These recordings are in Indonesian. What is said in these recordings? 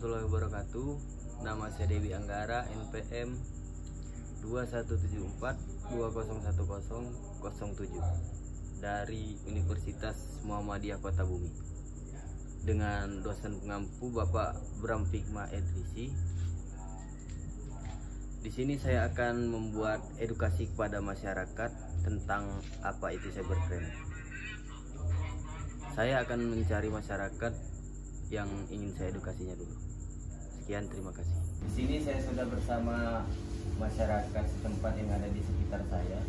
warahmatullahi wabarakatuh. Nama saya Dewi Anggara, NPM 2174201007 dari Universitas Muhammadiyah Kota Bumi, dengan dosen pengampu Bapak Bram Fikma Edrisi. Di sini saya akan membuat edukasi kepada masyarakat tentang apa itu cybercrime. Saya akan mencari masyarakat yang ingin saya edukasinya dulu. Sekian, terima kasih. Di sini saya sudah bersama masyarakat setempat yang ada di sekitar saya.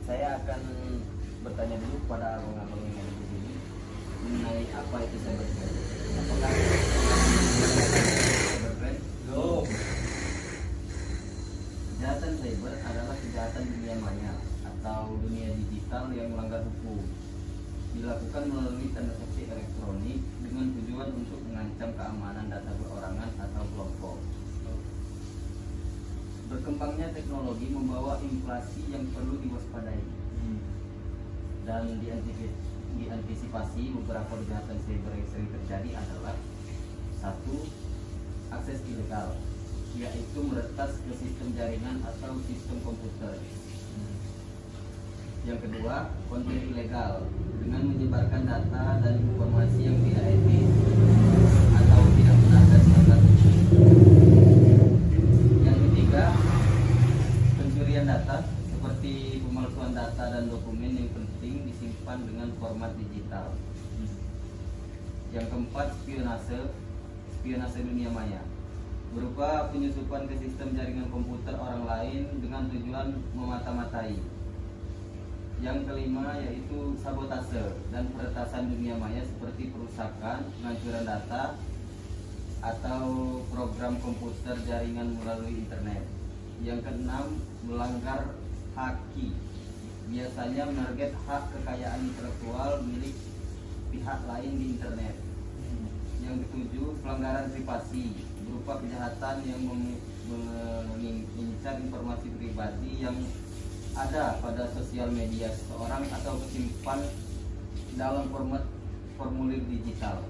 Saya akan bertanya dulu kepada abang-abang yang ada di sini mengenai apa itu cybercrime. Apakah cybercrime? Belum. Kejahatan cyber adalah kejahatan dunia maya atau dunia digital yang melanggar hukum, dilakukan melalui transaksi elektronik dengan tujuan untuk mengancam keamanan data perorangan atau kelompok. Berkembangnya teknologi membawa inflasi yang perlu diwaspadai dan diantisipasi. Beberapa kejahatan cyber yang sering terjadi adalah: 1. Akses ilegal, yaitu meretas ke sistem jaringan atau sistem komputer. Yang kedua, konten ilegal, dengan menyebarkan data dan informasi yang tidak etis atau tidak benar dan standar hukum. Yang ketiga, pencurian data, seperti pemalsuan data dan dokumen yang penting disimpan dengan format digital. Yang keempat, spionase dunia maya, berupa penyusupan ke sistem jaringan komputer orang lain dengan tujuan memata-matai. Yang kelima yaitu sabotase dan peretasan dunia maya, seperti perusakan, penghancuran data, atau program komputer jaringan melalui internet. Yang keenam, melanggar haki, biasanya menarget hak kekayaan intelektual milik pihak lain di internet. Yang ketujuh, pelanggaran privasi, berupa kejahatan yang mengincar informasi pribadi yang ada pada sosial media seseorang atau tersimpan dalam formulir digital.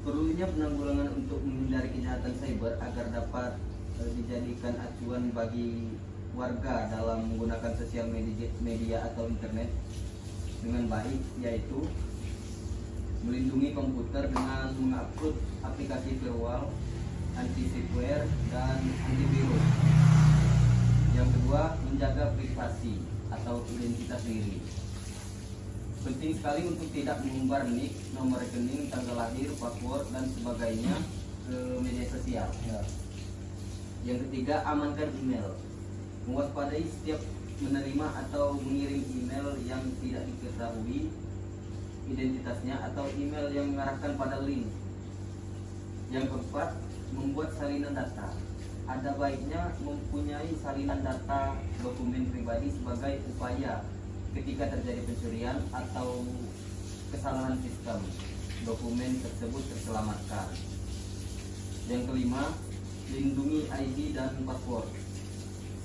Perlunya penanggulangan untuk menghindari kejahatan cyber agar dapat dijadikan acuan bagi warga dalam menggunakan sosial media atau internet dengan baik, yaitu melindungi komputer dengan mengupload aplikasi firewall, anti-spyware, dan antivirus. Yang kedua, menjaga privasi atau identitas diri. Penting sekali untuk tidak mengumbar nick, nomor rekening, tanggal lahir, password, dan sebagainya ke media sosial. Yang ketiga, amankan email. Mewaspadai setiap menerima atau mengirim email yang tidak diketahui identitasnya atau email yang mengarahkan pada link. Yang keempat, membuat salinan data. Ada baiknya mempunyai salinan data dokumen pribadi sebagai upaya ketika terjadi pencurian atau kesalahan sistem, dokumen tersebut terselamatkan. Yang kelima, lindungi ID dan password.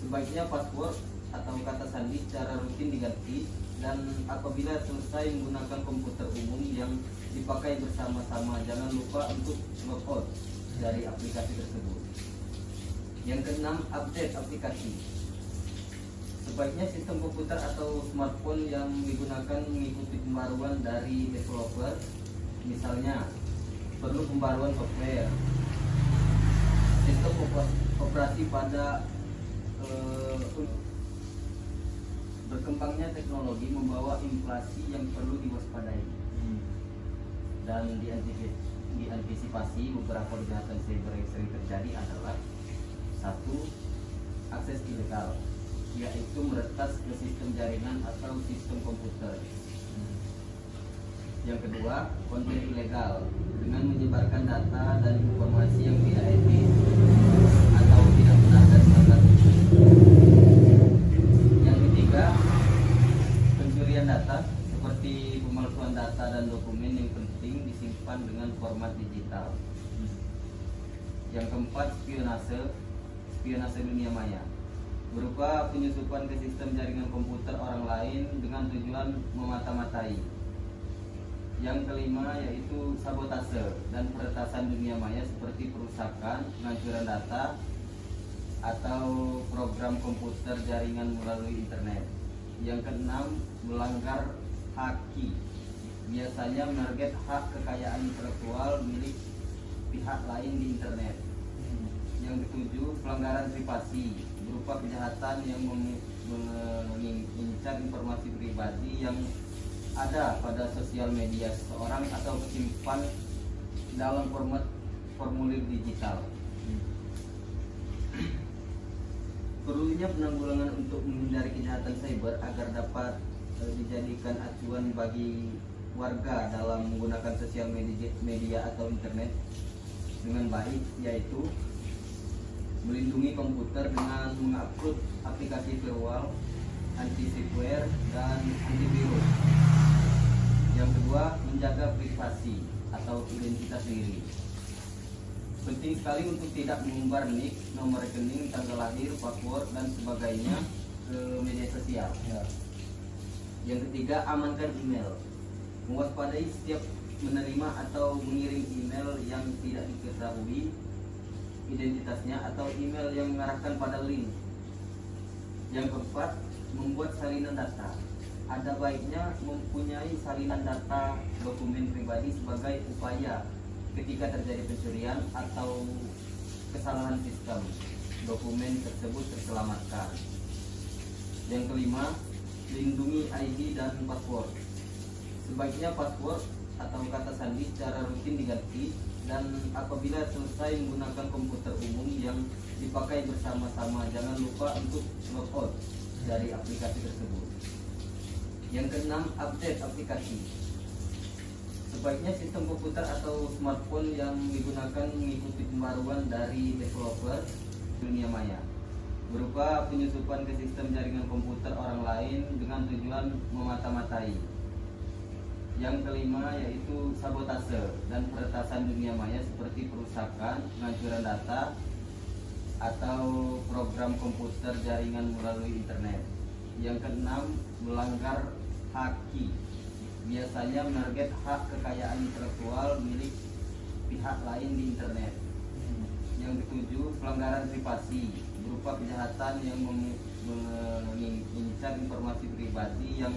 Sebaiknya password atau kata sandi secara rutin diganti, dan apabila selesai menggunakan komputer umum yang dipakai bersama-sama, jangan lupa untuk logout dari aplikasi tersebut. Yang keenam, update aplikasi. Sebaiknya sistem komputer atau smartphone yang digunakan mengikuti pembaruan dari developer. Misalnya, perlu pembaruan software, sistem operasi pada berkembangnya teknologi membawa inflasi yang perlu diwaspadai dan diantisipasi. Beberapa kejahatan cyber yang sering terjadi adalah: 1. Akses ilegal, yaitu meretas ke sistem jaringan atau sistem komputer. Yang kedua, konten ilegal, dengan menyebarkan data dan informasi yang tidak etis atau tidak benar dan standar hukum. Yang ketiga, pencurian data, seperti pemalsuan data dan dokumen yang penting disimpan dengan format digital. Yang keempat, spionase dunia maya, berupa penyusupan ke sistem jaringan komputer orang lain dengan tujuan memata-matai. Yang kelima yaitu sabotase dan peretasan dunia maya seperti perusakan, penghancuran data, atau program komputer jaringan melalui internet. Yang keenam, melanggar haki, biasanya menarget hak kekayaan intelektual milik pihak lain di internet. Yang ketujuh, pelanggaran privasi berupa kejahatan yang mengincar informasi pribadi yang ada pada sosial media seseorang atau tersimpan dalam formulir digital. Perlunya penanggulangan untuk menghindari kejahatan cyber agar dapat dijadikan acuan bagi warga dalam menggunakan sosial media atau internet dengan baik, yaitu melindungi komputer dengan mengupload aplikasi firewall, anti-spyware, dan antivirus. Yang kedua, menjaga privasi atau identitas diri. Penting sekali untuk tidak mengumbar nick, nomor rekening, tanggal lahir, password, dan sebagainya ke media sosial. Yang ketiga, amankan email. Mewaspadai setiap menerima atau mengirim email yang tidak diketahui identitasnya atau email yang mengarahkan pada link. Yang keempat, membuat salinan data. Ada baiknya mempunyai salinan data dokumen pribadi sebagai upaya ketika terjadi pencurian atau kesalahan sistem, dokumen tersebut terselamatkan. Yang kelima, lindungi ID dan password. Sebaiknya password atau kata sandi secara rutin diganti, dan apabila selesai menggunakan komputer umum yang dipakai bersama-sama, jangan lupa untuk logout dari aplikasi tersebut. Yang keenam, update aplikasi. Sebaiknya sistem komputer atau smartphone yang digunakan mengikuti pembaruan dari developer dunia maya berupa penyusupan ke sistem jaringan komputer orang lain dengan tujuan memata-matai. Yang kelima yaitu sabotase dan peretasan dunia maya seperti perusakan, penghancuran data, atau program komputer jaringan melalui internet. Yang keenam, melanggar haki, biasanya menarget hak kekayaan intelektual milik pihak lain di internet. Yang ketujuh, pelanggaran privasi berupa kejahatan yang mengincar informasi pribadi yang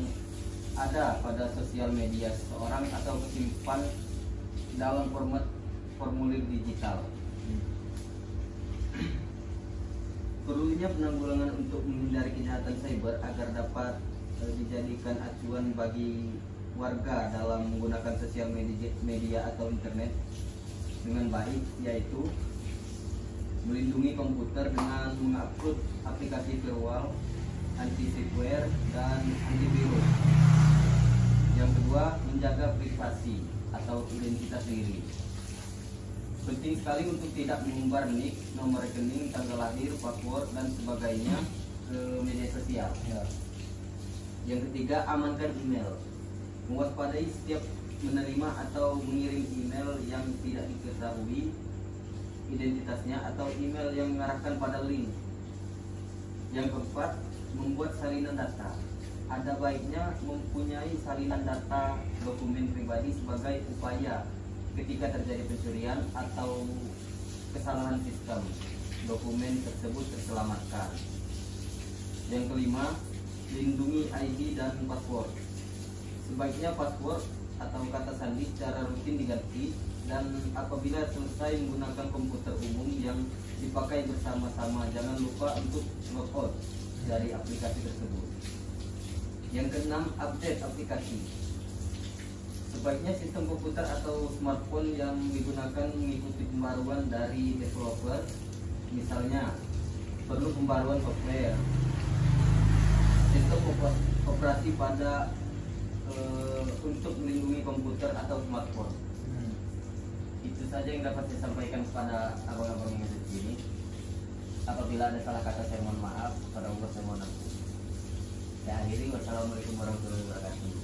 ada pada sosial media seseorang atau tersimpan dalam formulir digital. Perlunya penanggulangan untuk menghindari kejahatan cyber agar dapat dijadikan acuan bagi warga dalam menggunakan sosial media atau internet dengan baik, yaitu melindungi komputer dengan mengupload aplikasi firewall, anti-spyware, dan antivirus. Yang kedua, menjaga privasi atau identitas diri. Penting sekali untuk tidak mengumbar nick, nomor rekening, tanggal lahir, password, dan sebagainya ke media sosial. Yang ketiga, amankan email. Mewaspadai setiap menerima atau mengirim email yang tidak diketahui identitasnya atau email yang mengarahkan pada link. Yang keempat, membuat salinan data. Ada baiknya mempunyai salinan data dokumen pribadi sebagai upaya ketika terjadi pencurian atau kesalahan sistem, dokumen tersebut terselamatkan. Yang kelima, lindungi ID dan password. Sebaiknya password atau kata sandi secara rutin diganti, dan apabila selesai menggunakan komputer umum yang dipakai bersama-sama, jangan lupa untuk logout dari aplikasi tersebut. Yang keenam, update aplikasi. Sebaiknya sistem komputer atau smartphone yang digunakan mengikuti pembaruan dari developer, misalnya perlu pembaruan software, sistem operasi pada untuk melindungi komputer atau smartphone. Itu saja yang dapat saya sampaikan kepada abang-abang yang ada di sini. Apabila ada salah kata saya mohon maaf, pada Allah saya mohon ampun. Saya akhiri, wassalamualaikum warahmatullahi wabarakatuh.